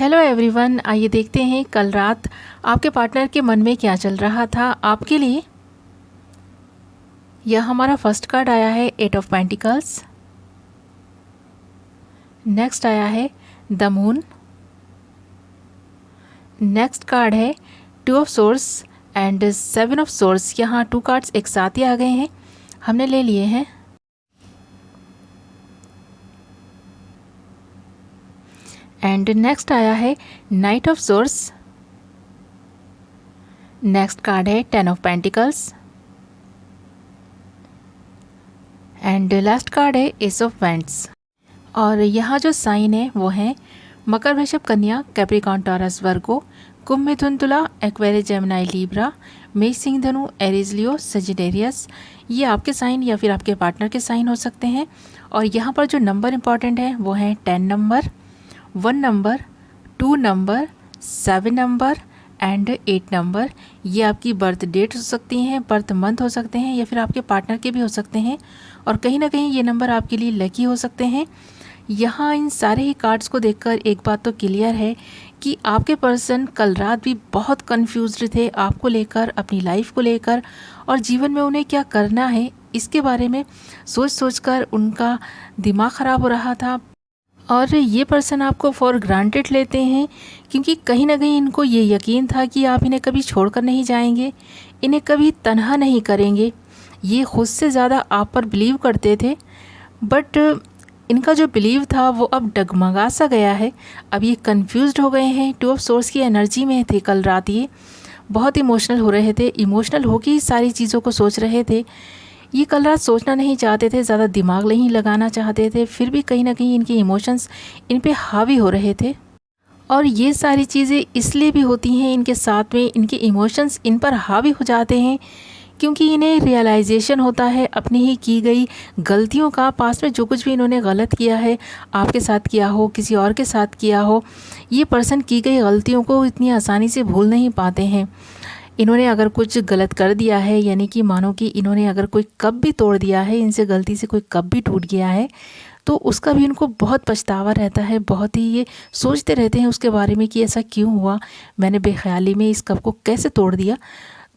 Hello everyone, आइए देखते हैं कल रात आपके पार्टनर के मन में क्या चल रहा था आपके लिए। यह हमारा फर्स्ट कार्ड आया है 8 ऑफ पेंटिकल्स। नेक्स्ट आया है द मून। नेक्स्ट कार्ड है 2 of source and 7 of source. यहाँ 2 कार्ड्स एक साथ ही आ गए हैं, हमने ले लिए हैं। एंड नेक्स्ट आया है night of source. Next card है 10 of pentacles and last card है एस ऑफ वैंड्स। और यहाँ जो साइन है वो है मकर, वृषभ, कन्या, कैप्रिकॉर्न, टॉरस, वर्गो, कुंभ, मिथुन, तुला, एक्वेरियस, जेमिनी, लीब्रा, मेष, सिंह, धनु, एरीज, लियो, सजिटेरियस। ये आपके साइन या फिर आपके पार्टनर के साइन हो सकते हैं। और यहाँ पर जो नंबर इंपॉर्टेंट है वो है 10 number, 1 number, 2 number, 7 number and 8 number. ये आपकी बर्थ डेट हो सकती हैं, बर्थ मंथ हो सकते हैं या फिर आपके पार्टनर के भी हो सकते हैं। और कहीं ना कहीं ये नंबर आपके लिए लकी हो सकते हैं। यहाँ इन सारे ही कार्ड्स को देखकर एक बात तो क्लियर है कि आपके पर्सन कल रात भी बहुत कंफ्यूज्ड थे आपको लेकर, अपनी लाइफ को लेकर, और जीवन में उन्हें क्या करना है इसके बारे में सोच सोचकर उनका दिमाग ख़राब हो रहा था। और ये पर्सन आपको फॉर ग्रांटेड लेते हैं क्योंकि कहीं ना कहीं इनको ये यकीन था कि आप इन्हें कभी छोड़कर नहीं जाएंगे, इन्हें कभी तन्हा नहीं करेंगे। ये खुद से ज़्यादा आप पर बिलीव करते थे, बट इनका जो बिलीव था वो अब डगमगा सा गया है। अब ये कंफ्यूज्ड हो गए हैं। 2 ऑफ सोर्स की एनर्जी में थे कल रात, ये बहुत इमोशनल हो रहे थे, इमोशनल होकर ही सारी चीज़ों को सोच रहे थे। ये कल रात सोचना नहीं चाहते थे, ज़्यादा दिमाग नहीं लगाना चाहते थे, फिर भी कहीं ना कहीं इनके इमोशंस इन पे हावी हो रहे थे। और ये सारी चीज़ें इसलिए भी होती हैं इनके साथ में, इनके इमोशंस इन पर हावी हो जाते हैं क्योंकि इन्हें रियलाइजेशन होता है अपनी ही की गई गलतियों का। पास में जो कुछ भी इन्होंने गलत किया है, आपके साथ किया हो, किसी और के साथ किया हो, ये पर्सन की गई गलतियों को इतनी आसानी से भूल नहीं पाते हैं। इन्होंने अगर कुछ गलत कर दिया है, यानी कि मानो कि इन्होंने अगर कोई कप भी तोड़ दिया है, इनसे गलती से कोई कप भी टूट गया है, तो उसका भी इनको बहुत पछतावा रहता है। बहुत ही ये सोचते रहते हैं उसके बारे में कि ऐसा क्यों हुआ, मैंने बेख्याली में इस कप को कैसे तोड़ दिया।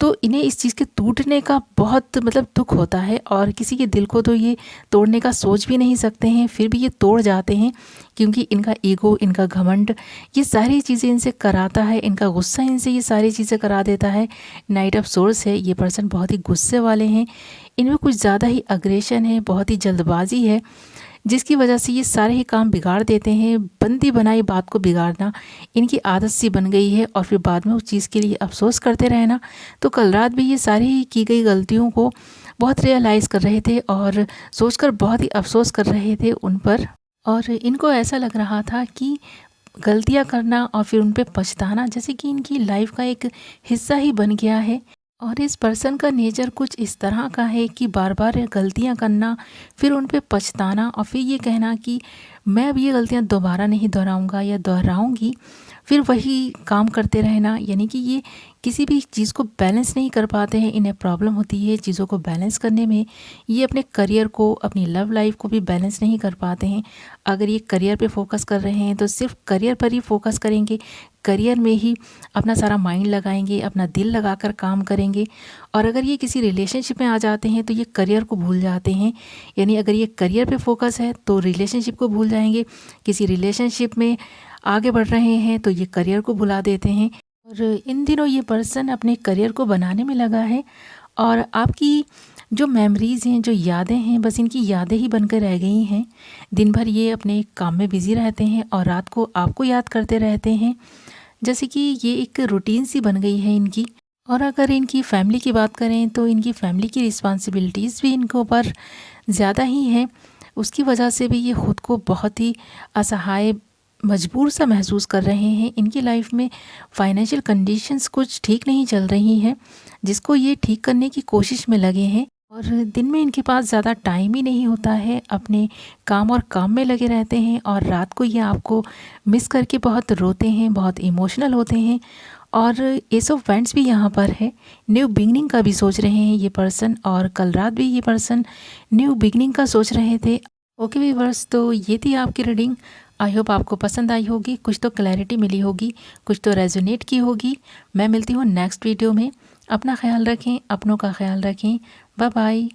तो इन्हें इस चीज़ के टूटने का बहुत दुख होता है, और किसी के दिल को तो ये तोड़ने का सोच भी नहीं सकते हैं, फिर भी ये तोड़ जाते हैं क्योंकि इनका ईगो, इनका घमंड, ये सारी चीज़ें इनसे कराता है, इनका गुस्सा इनसे ये सारी चीज़ें करा देता है। नाइट ऑफ सोर्स है, ये पर्सन बहुत ही गुस्से वाले हैं, इनमें कुछ ज़्यादा ही अग्रेशन है, बहुत ही जल्दबाजी है, जिसकी वजह से ये सारे ही काम बिगाड़ देते हैं। बंदी बनाई बात को बिगाड़ना इनकी आदत सी बन गई है, और फिर बाद में उस चीज़ के लिए अफसोस करते रहना। तो कल रात भी ये सारी ही की गई गलतियों को बहुत रियलाइज़ कर रहे थे और सोचकर बहुत ही अफसोस कर रहे थे उन पर। और इनको ऐसा लग रहा था कि गलतियां करना और फिर उन पे पछताना जैसे कि इनकी लाइफ का एक हिस्सा ही बन गया है। और इस पर्सन का नेचर कुछ इस तरह का है कि बार बार गलतियां करना, फिर उन पे पछताना, और फिर ये कहना कि मैं अब ये गलतियां दोबारा नहीं दोहराऊंगा या दोहराऊंगी, फिर वही काम करते रहना। यानी कि ये किसी भी चीज़ को बैलेंस नहीं कर पाते हैं, इन्हें प्रॉब्लम होती है चीज़ों को बैलेंस करने में। ये अपने करियर को, अपनी लव लाइफ को भी बैलेंस नहीं कर पाते हैं। अगर ये करियर पे फोकस कर रहे हैं तो सिर्फ करियर पर ही फोकस करेंगे, करियर में ही अपना सारा माइंड लगाएंगे, अपना दिल लगाकर काम करेंगे। और अगर ये किसी रिलेशनशिप में आ जाते हैं तो ये करियर को भूल जाते हैं। यानी अगर ये करियर पे फोकस है तो रिलेशनशिप को भूल जाएंगे, किसी रिलेशनशिप में आगे बढ़ रहे हैं तो ये करियर को भुला देते हैं। और इन दिनों ये पर्सन अपने करियर को बनाने में लगा है, और आपकी जो मेमोरीज़ हैं, जो यादें हैं, बस इनकी यादें ही बनकर रह गई हैं। दिन भर ये अपने काम में बिज़ी रहते हैं और रात को आपको याद करते रहते हैं, जैसे कि ये एक रूटीन सी बन गई है इनकी। और अगर इनकी फैमिली की बात करें तो इनकी फैमिली की रिस्पॉन्सिबिलिटीज़ भी इनको ऊपर ज़्यादा ही हैं। उसकी वजह से भी ये ख़ुद को बहुत ही असहाय, मजबूर सा महसूस कर रहे हैं। इनकी लाइफ में फाइनेंशियल कंडीशंस कुछ ठीक नहीं चल रही हैं, जिसको ये ठीक करने की कोशिश में लगे हैं। और दिन में इनके पास ज़्यादा टाइम ही नहीं होता है, अपने काम और काम में लगे रहते हैं, और रात को ये आपको मिस करके बहुत रोते हैं, बहुत इमोशनल होते हैं। और एस ऑफ वैंड्स भी यहाँ पर है, न्यू बिगनिंग का भी सोच रहे हैं ये पर्सन, और कल रात भी ये पर्सन न्यू बिगनिंग का सोच रहे थे। ओके व्यूअर्स, तो ये थी आपकी रीडिंग। आई होप आपको पसंद आई होगी, कुछ तो क्लैरिटी मिली होगी, कुछ तो रेजोनेट की होगी। मैं मिलती हूँ नेक्स्ट वीडियो में। अपना ख्याल रखें, अपनों का ख्याल रखें। Bye bye.